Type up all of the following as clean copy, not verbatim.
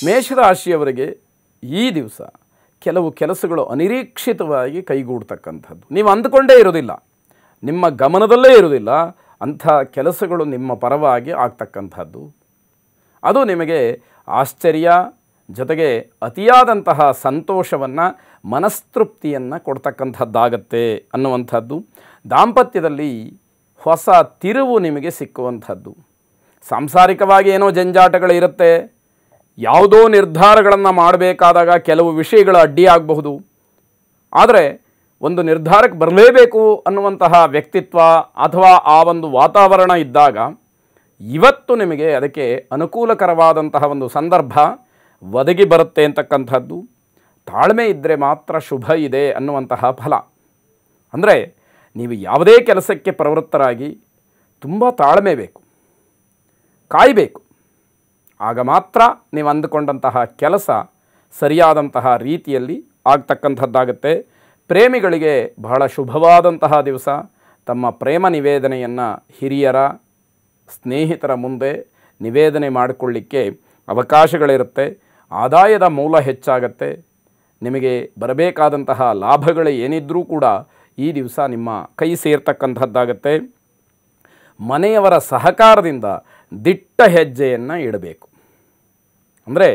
ಮೇಷರಾಶಿಯವರಿಗೆ ಈ ದಿವಸ ಕೆಲವು ಕೆಲಸಗಳು ಅನಿರೀಕ್ಷಿತವಾಗಿ ಕೈಗೂಡ್ತಕ್ಕಂಥದ್ದು. ನೀವು ಅಂದುಕೊಂಡೇ ಇರೋದಿಲ್ಲ, ನಿಮ್ಮ ಗಮನದಲ್ಲೇ ಇರೋದಿಲ್ಲ, ಅಂಥ ಕೆಲಸಗಳು ನಿಮ್ಮ ಪರವಾಗಿ ಆಗ್ತಕ್ಕಂಥದ್ದು. ಅದು ನಿಮಗೆ ಆಶ್ಚರ್ಯ ಜೊತೆಗೆ ಅತಿಯಾದಂತಹ ಸಂತೋಷವನ್ನು, ಮನಸ್ತೃಪ್ತಿಯನ್ನು ಕೊಡ್ತಕ್ಕಂಥದ್ದಾಗತ್ತೆ ಅನ್ನುವಂಥದ್ದು. ದಾಂಪತ್ಯದಲ್ಲಿ ಹೊಸ ತಿರುವು ನಿಮಗೆ ಸಿಕ್ಕುವಂಥದ್ದು. ಸಾಂಸಾರಿಕವಾಗಿ ಏನೋ ಜಂಜಾಟಗಳಿರುತ್ತೆ, ಯಾವುದೋ ನಿರ್ಧಾರಗಳನ್ನು ಮಾಡಬೇಕಾದಾಗ ಕೆಲವು ವಿಷಯಗಳು ಅಡ್ಡಿಯಾಗಬಹುದು. ಆದರೆ ಒಂದು ನಿರ್ಧಾರಕ್ಕೆ ಬರಲೇಬೇಕು ಅನ್ನುವಂತಹ ವ್ಯಕ್ತಿತ್ವ ಅಥವಾ ಆ ಒಂದು ವಾತಾವರಣ ಇದ್ದಾಗ ಇವತ್ತು ನಿಮಗೆ ಅದಕ್ಕೆ ಅನುಕೂಲಕರವಾದಂತಹ ಒಂದು ಸಂದರ್ಭ ಒದಗಿ ಬರುತ್ತೆ ಅಂತಕ್ಕಂಥದ್ದು. ತಾಳ್ಮೆ ಇದ್ದರೆ ಮಾತ್ರ ಶುಭ ಇದೆ ಅನ್ನುವಂತಹ ಫಲ. ಅಂದರೆ ನೀವು ಯಾವುದೇ ಕೆಲಸಕ್ಕೆ ಪ್ರವೃತ್ತರಾಗಿ ತುಂಬ ತಾಳ್ಮೆ ಬೇಕು, ಕಾಯಬೇಕು. ಆಗ ಮಾತ್ರ ನೀವು ಅಂದುಕೊಂಡಂತಹ ಕೆಲಸ ಸರಿಯಾದಂತಹ ರೀತಿಯಲ್ಲಿ ಆಗ್ತಕ್ಕಂಥದ್ದಾಗುತ್ತೆ. ಪ್ರೇಮಿಗಳಿಗೆ ಬಹಳ ಶುಭವಾದಂತಹ ದಿವಸ. ತಮ್ಮ ಪ್ರೇಮ ನಿವೇದನೆಯನ್ನು ಹಿರಿಯರ, ಸ್ನೇಹಿತರ ಮುಂದೆ ನಿವೇದನೆ ಮಾಡಿಕೊಳ್ಳಿಕ್ಕೆ ಅವಕಾಶಗಳಿರುತ್ತೆ. ಆದಾಯದ ಮೂಲ ಹೆಚ್ಚಾಗತ್ತೆ. ನಿಮಗೆ ಬರಬೇಕಾದಂತಹ ಲಾಭಗಳು ಏನಿದ್ರೂ ಕೂಡ ಈ ದಿವಸ ನಿಮ್ಮ ಕೈ ಸೇರ್ತಕ್ಕಂಥದ್ದಾಗತ್ತೆ. ಮನೆಯವರ ಸಹಕಾರದಿಂದ ದಿಟ್ಟ ಹೆಜ್ಜೆಯನ್ನು ಇಡಬೇಕು. ಅಂದರೆ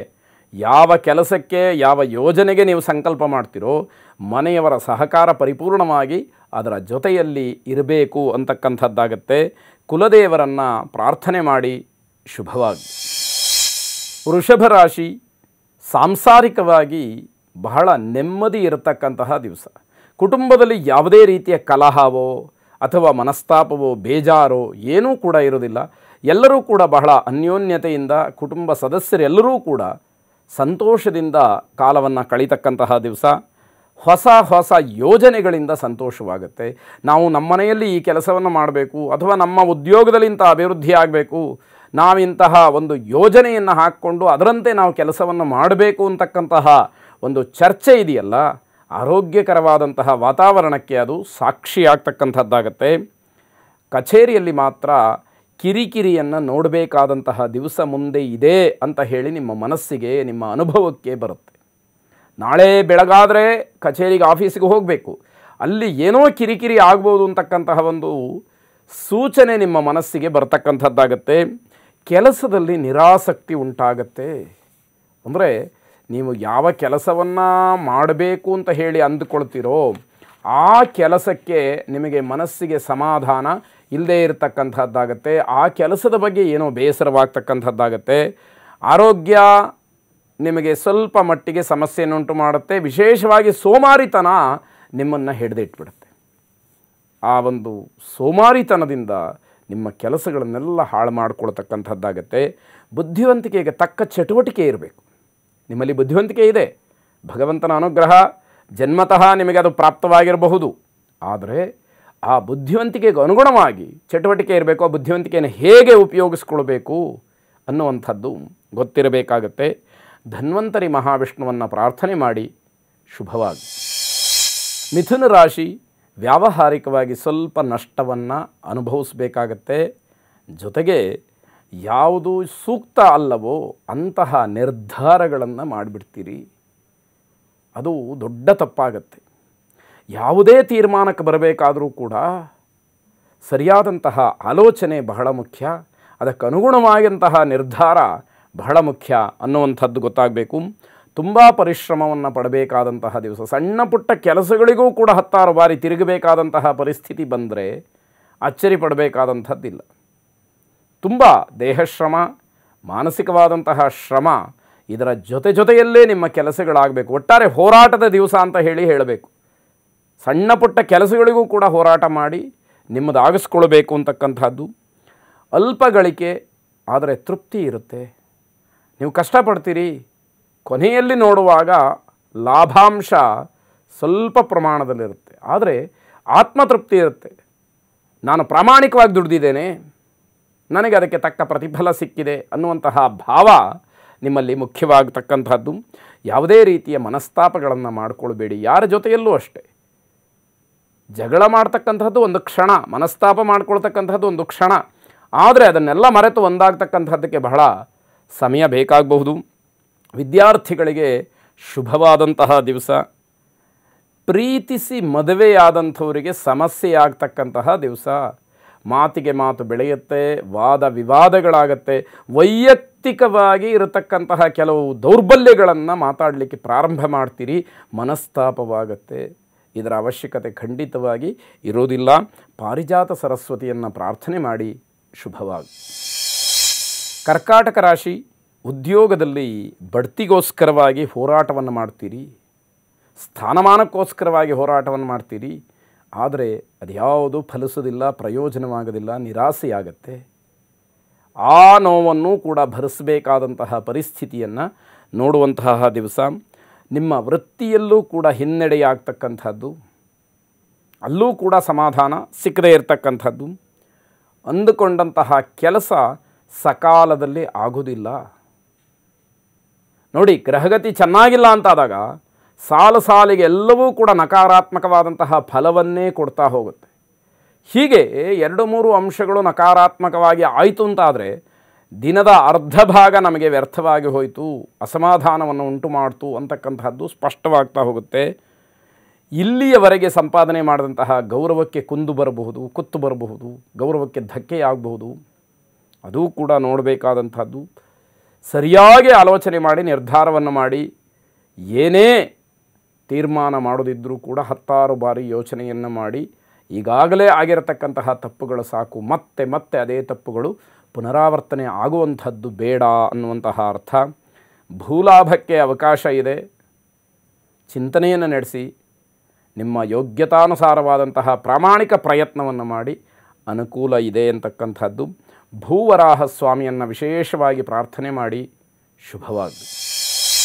ಯಾವ ಕೆಲಸಕ್ಕೆ, ಯಾವ ಯೋಜನೆಗೆ ನೀವು ಸಂಕಲ್ಪ ಮಾಡ್ತೀರೋ ಮನೆಯವರ ಸಹಕಾರ ಪರಿಪೂರ್ಣವಾಗಿ ಅದರ ಜೊತೆಯಲ್ಲಿ ಇರಬೇಕು ಅಂತಕ್ಕಂಥದ್ದಾಗತ್ತೆ. ಕುಲದೇವರನ್ನು ಪ್ರಾರ್ಥನೆ ಮಾಡಿ ಶುಭವಾಗಿ. ವೃಷಭ ರಾಶಿ ಸಾಂಸಾರಿಕವಾಗಿ ಬಹಳ ನೆಮ್ಮದಿ ಇರತಕ್ಕಂತಹ ದಿವಸ. ಕುಟುಂಬದಲ್ಲಿ ಯಾವುದೇ ರೀತಿಯ ಕಲಹವೋ ಅಥವಾ ಮನಸ್ತಾಪವೋ ಬೇಜಾರೋ ಏನೂ ಕೂಡ ಇರೋದಿಲ್ಲ. ಎಲ್ಲರೂ ಕೂಡ ಬಹಳ ಅನ್ಯೋನ್ಯತೆಯಿಂದ, ಕುಟುಂಬ ಸದಸ್ಯರೆಲ್ಲರೂ ಕೂಡ ಸಂತೋಷದಿಂದ ಕಾಲವನ್ನು ಕಳೀತಕ್ಕಂತಹ ದಿವಸ. ಹೊಸ ಹೊಸ ಯೋಜನೆಗಳಿಂದ ಸಂತೋಷವಾಗುತ್ತೆ. ನಾವು ನಮ್ಮ ಮನೆಯಲ್ಲಿ ಈ ಕೆಲಸವನ್ನು ಮಾಡಬೇಕು ಅಥವಾ ನಮ್ಮ ಉದ್ಯೋಗದಲ್ಲಿ ಇಂಥ ಅಭಿವೃದ್ಧಿ ಆಗಬೇಕು, ನಾವಿಂತಹ ಒಂದು ಯೋಜನೆಯನ್ನು ಹಾಕ್ಕೊಂಡು ಅದರಂತೆ ನಾವು ಕೆಲಸವನ್ನು ಮಾಡಬೇಕು ಅಂತಕ್ಕಂತಹ ಒಂದು ಚರ್ಚೆ ಇದೆಯಲ್ಲ, ಆರೋಗ್ಯಕರವಾದಂತಹ ವಾತಾವರಣಕ್ಕೆ ಅದು ಸಾಕ್ಷಿಯಾಗ್ತಕ್ಕಂಥದ್ದಾಗತ್ತೆ. ಕಚೇರಿಯಲ್ಲಿ ಮಾತ್ರ ಕಿರಿಕಿರಿಯನ್ನು ನೋಡಬೇಕಾದಂತಹ ದಿವಸ ಮುಂದೆ ಇದೆ ಅಂತ ಹೇಳಿ ನಿಮ್ಮ ಮನಸ್ಸಿಗೆ, ನಿಮ್ಮ ಅನುಭವಕ್ಕೆ ಬರುತ್ತೆ. ನಾಳೆ ಬೆಳಗಾದರೆ ಕಚೇರಿಗೆ, ಆಫೀಸಿಗೆ ಹೋಗಬೇಕು, ಅಲ್ಲಿ ಏನೋ ಕಿರಿಕಿರಿ ಆಗ್ಬೋದು ಅಂತಕ್ಕಂತಹ ಒಂದು ಸೂಚನೆ ನಿಮ್ಮ ಮನಸ್ಸಿಗೆ ಬರ್ತಕ್ಕಂಥದ್ದಾಗತ್ತೆ. ಕೆಲಸದಲ್ಲಿ ನಿರಾಸಕ್ತಿ ಉಂಟಾಗತ್ತೆ. ಅಂದರೆ ನೀವು ಯಾವ ಕೆಲಸವನ್ನು ಮಾಡಬೇಕು ಅಂತ ಹೇಳಿ ಅಂದುಕೊಳ್ತೀರೋ ಆ ಕೆಲಸಕ್ಕೆ ನಿಮಗೆ ಮನಸ್ಸಿಗೆ ಸಮಾಧಾನ ಇಲ್ಲದೇ ಇರತಕ್ಕಂಥದ್ದಾಗತ್ತೆ. ಆ ಕೆಲಸದ ಬಗ್ಗೆ ಏನೋ ಬೇಸರವಾಗ್ತಕ್ಕಂಥದ್ದಾಗತ್ತೆ. ಆರೋಗ್ಯ ನಿಮಗೆ ಸ್ವಲ್ಪ ಮಟ್ಟಿಗೆ ಸಮಸ್ಯೆಯನ್ನುಂಟು ಮಾಡುತ್ತೆ. ವಿಶೇಷವಾಗಿ ಸೋಮಾರಿತನ ನಿಮ್ಮನ್ನು ಹಿಡಿದಿಟ್ಬಿಡುತ್ತೆ. ಆ ಒಂದು ಸೋಮಾರಿತನದಿಂದ ನಿಮ್ಮ ಕೆಲಸಗಳನ್ನೆಲ್ಲ ಹಾಳು ಮಾಡಿಕೊಳ್ತಕ್ಕಂಥದ್ದಾಗತ್ತೆ. ಬುದ್ಧಿವಂತಿಕೆಗೆ ತಕ್ಕ ಚಟುವಟಿಕೆ ಇರಬೇಕು. ನಿಮ್ಮಲ್ಲಿ ಬುದ್ಧಿವಂತಿಕೆ ಇದೆ, ಭಗವಂತನ ಅನುಗ್ರಹ ಜನ್ಮತಃ ನಿಮಗೆ ಅದು ಪ್ರಾಪ್ತವಾಗಿರಬಹುದು. ಆದರೆ ಆ ಬುದ್ಧಿವಂತಿಕೆಗೆ ಅನುಗುಣವಾಗಿ ಚಟುವಟಿಕೆ ಇರಬೇಕು. ಆ ಬುದ್ಧಿವಂತಿಕೆಯನ್ನು ಹೇಗೆ ಉಪಯೋಗಿಸ್ಕೊಳ್ಬೇಕು ಅನ್ನುವಂಥದ್ದು ಗೊತ್ತಿರಬೇಕಾಗತ್ತೆ. ಧನ್ವಂತರಿ ಮಹಾವಿಷ್ಣುವನ್ನು ಪ್ರಾರ್ಥನೆ ಮಾಡಿ ಶುಭವಾಗಿ. ಮಿಥುನ ರಾಶಿ ವ್ಯಾವಹಾರಿಕವಾಗಿ ಸ್ವಲ್ಪ ನಷ್ಟವನ್ನು ಅನುಭವಿಸಬೇಕಾಗತ್ತೆ. ಜೊತೆಗೆ ಯಾವುದು ಸೂಕ್ತ ಅಲ್ಲವೋ ಅಂತಹ ನಿರ್ಧಾರಗಳನ್ನು ಮಾಡಿಬಿಡ್ತೀರಿ. ಅದು ದೊಡ್ಡ ತಪ್ಪಾಗತ್ತೆ. ಯಾವುದೇ ತೀರ್ಮಾನಕ್ಕೆ ಬರಬೇಕಾದರೂ ಕೂಡ ಸರಿಯಾದಂತಹ ಆಲೋಚನೆ ಬಹಳ ಮುಖ್ಯ, ಅದಕ್ಕೆ ಅನುಗುಣವಾದಂತಹ ನಿರ್ಧಾರ ಬಹಳ ಮುಖ್ಯ ಅನ್ನುವಂಥದ್ದು ಗೊತ್ತಾಗಬೇಕು. ತುಂಬ ಪರಿಶ್ರಮವನ್ನು ಪಡಬೇಕಾದಂತಹ ದಿವಸ. ಸಣ್ಣ ಪುಟ್ಟ ಕೆಲಸಗಳಿಗೂ ಕೂಡ 10 ಬಾರಿ ತಿರುಗಬೇಕಾದಂತಹ ಪರಿಸ್ಥಿತಿ ಬಂದರೆ ಅಚ್ಚರಿ ಪಡಬೇಕಾದಂಥದ್ದಿಲ್ಲ. ತುಂಬ ದೇಹಶ್ರಮ, ಮಾನಸಿಕವಾದಂತಹ ಶ್ರಮ, ಇದರ ಜೊತೆಯಲ್ಲೇ ನಿಮ್ಮ ಕೆಲಸಗಳಾಗಬೇಕು. ಒಟ್ಟಾರೆ ಹೋರಾಟದ ದಿವಸ ಅಂತ ಹೇಳಬೇಕು. ಸಣ್ಣ ಪುಟ್ಟ ಕೆಲಸಗಳಿಗೂ ಕೂಡ ಹೋರಾಟ ಮಾಡಿ ನಿಮ್ಮದಾಗಿಸ್ಕೊಳ್ಬೇಕು ಅಂತಕ್ಕಂಥದ್ದು. ಅಲ್ಪ ಗಳಿಕೆ ಆದರೆ ತೃಪ್ತಿ ಇರುತ್ತೆ. ನೀವು ಕಷ್ಟಪಡ್ತೀರಿ, ಕೊನೆಯಲ್ಲಿ ನೋಡುವಾಗ ಲಾಭಾಂಶ ಸ್ವಲ್ಪ ಪ್ರಮಾಣದಲ್ಲಿರುತ್ತೆ, ಆದರೆ ಆತ್ಮತೃಪ್ತಿ ಇರುತ್ತೆ. ನಾನು ಪ್ರಾಮಾಣಿಕವಾಗಿ ದುಡಿದಿದ್ದೇನೆ, ನನಗೆ ಅದಕ್ಕೆ ತಕ್ಕ ಪ್ರತಿಫಲ ಸಿಕ್ಕಿದೆ ಅನ್ನುವಂತಹ ಭಾವ ನಿಮ್ಮಲ್ಲಿ ಮುಖ್ಯವಾಗತಕ್ಕಂಥದ್ದು. ಯಾವುದೇ ರೀತಿಯ ಮನಸ್ತಾಪಗಳನ್ನು ಮಾಡಿಕೊಳ್ಬೇಡಿ. ಯಾರ ಜೊತೆಯಲ್ಲೂ ಅಷ್ಟೇ. ಜಗಳ ಮಾಡ್ತಕ್ಕಂಥದ್ದು ಒಂದು ಕ್ಷಣ, ಮನಸ್ತಾಪ ಮಾಡ್ಕೊಳ್ತಕ್ಕಂಥದ್ದು ಒಂದು ಕ್ಷಣ, ಆದರೆ ಅದನ್ನೆಲ್ಲ ಮರೆತು ಒಂದಾಗ್ತಕ್ಕಂಥದ್ದಕ್ಕೆ ಬಹಳ ಸಮಯ ಬೇಕಾಗಬಹುದು. ವಿದ್ಯಾರ್ಥಿಗಳಿಗೆ ಶುಭವಾದಂತಹ ದಿವಸ. ಪ್ರೀತಿಸಿ ಮದುವೆಯಾದಂಥವರಿಗೆ ಸಮಸ್ಯೆಯಾಗ್ತಕ್ಕಂತಹ ದಿವಸ. ಮಾತಿಗೆ ಮಾತು ಬೆಳೆಯುತ್ತೆ, ವಾದ ವಿವಾದಗಳಾಗತ್ತೆ, ವೈಯಕ್ತಿಕವಾಗಿ ಇರತಕ್ಕಂತಹ ಕೆಲವು ದೌರ್ಬಲ್ಯಗಳನ್ನು ಮಾತಾಡಲಿಕ್ಕೆ ಪ್ರಾರಂಭ ಮಾಡ್ತೀರಿ, ಮನಸ್ತಾಪವಾಗತ್ತೆ. ಇದರ ಅವಶ್ಯಕತೆ ಖಂಡಿತವಾಗಿ ಇರೋದಿಲ್ಲ. ಪಾರಿಜಾತ ಸರಸ್ವತಿಯನ್ನು ಪ್ರಾರ್ಥನೆ ಮಾಡಿ ಶುಭವಾಗಿ. ಕರ್ಕಾಟಕ ರಾಶಿ, ಉದ್ಯೋಗದಲ್ಲಿ ಬಡ್ತಿಗೋಸ್ಕರವಾಗಿ ಹೋರಾಟವನ್ನು ಮಾಡ್ತೀರಿ, ಸ್ಥಾನಮಾನಕ್ಕೋಸ್ಕರವಾಗಿ ಹೋರಾಟವನ್ನು ಮಾಡ್ತೀರಿ. ಆದರೆ ಅದ್ಯಾವುದು ಫಲಿಸೋದಿಲ್ಲ, ಪ್ರಯೋಜನವಾಗೋದಿಲ್ಲ, ನಿರಾಸೆಯಾಗತ್ತೆ. ಆ ನೋವನ್ನು ಕೂಡ ಭರಿಸಬೇಕಾದಂತಹ ಪರಿಸ್ಥಿತಿಯನ್ನು ನೋಡುವಂತಹ ದಿವಸ. ನಿಮ್ಮ ವೃತ್ತಿಯಲ್ಲೂ ಕೂಡ ಹಿನ್ನಡೆಯಾಗ್ತಕ್ಕಂಥದ್ದು, ಅಲ್ಲೂ ಕೂಡ ಸಮಾಧಾನ ಸಿಕ್ಕದೇ ಇರತಕ್ಕಂಥದ್ದು. ಅಂದುಕೊಂಡಂತಹ ಕೆಲಸ ಸಕಾಲದಲ್ಲಿ ಆಗೋದಿಲ್ಲ. ನೋಡಿ, ಗ್ರಹಗತಿ ಚೆನ್ನಾಗಿಲ್ಲ ಅಂತಾದಾಗ ಸಾಲಿಗೆ ಎಲ್ಲವೂ ಕೂಡ ನಕಾರಾತ್ಮಕವಾದಂತಹ ಫಲವನ್ನೇ ಕೊಡ್ತಾ ಹೋಗುತ್ತೆ. ಹೀಗೆ 2-3 ಅಂಶಗಳು ನಕಾರಾತ್ಮಕವಾಗಿ ಆಯಿತು ಅಂತಾದರೆ ದಿನದ ಅರ್ಧ ಭಾಗ ನಮಗೆ ವ್ಯರ್ಥವಾಗಿ ಹೋಯಿತು, ಅಸಮಾಧಾನವನ್ನು ಉಂಟು ಮಾಡ್ತು ಅಂತಕ್ಕಂಥದ್ದು ಸ್ಪಷ್ಟವಾಗ್ತಾ ಹೋಗುತ್ತೆ. ಇಲ್ಲಿಯವರೆಗೆ ಸಂಪಾದನೆ ಮಾಡಿದಂತಹ ಗೌರವಕ್ಕೆ ಕುಂದು ಬರಬಹುದು, ಕುತ್ತು ಬರಬಹುದು, ಗೌರವಕ್ಕೆ ಧಕ್ಕೆಯಾಗಬಹುದು. ಅದೂ ಕೂಡ ನೋಡಬೇಕಾದಂಥದ್ದು. ಸರಿಯಾಗಿ ಆಲೋಚನೆ ಮಾಡಿ ನಿರ್ಧಾರವನ್ನು ಮಾಡಿ, ಏನೇ ತೀರ್ಮಾನ ಮಾಡೋದಿದ್ದರೂ ಕೂಡ 10 ಬಾರಿ ಯೋಚನೆಯನ್ನು ಮಾಡಿ. ಈಗಾಗಲೇ ಆಗಿರತಕ್ಕಂತಹ ತಪ್ಪುಗಳು ಸಾಕು, ಮತ್ತೆ ಮತ್ತೆ ಅದೇ ತಪ್ಪುಗಳು ಪುನರಾವರ್ತನೆ ಆಗುವಂಥದ್ದು ಬೇಡ ಅನ್ನುವಂತಹ ಅರ್ಥ. ಭೂಲಾಭಕ್ಕೆ ಅವಕಾಶ ಇದೆ. ಚಿಂತನೆಯನ್ನು ನಡೆಸಿ ನಿಮ್ಮ ಯೋಗ್ಯತಾನುಸಾರವಾದಂತಹ ಪ್ರಾಮಾಣಿಕ ಪ್ರಯತ್ನವನ್ನು ಮಾಡಿ. ಅನುಕೂಲ ಇದೆ ಅಂತಕ್ಕಂಥದ್ದು. ಭೂವರಾಹ ಸ್ವಾಮಿಯನ್ನು ವಿಶೇಷವಾಗಿ ಪ್ರಾರ್ಥನೆ ಮಾಡಿ ಶುಭವಾಗಲಿ.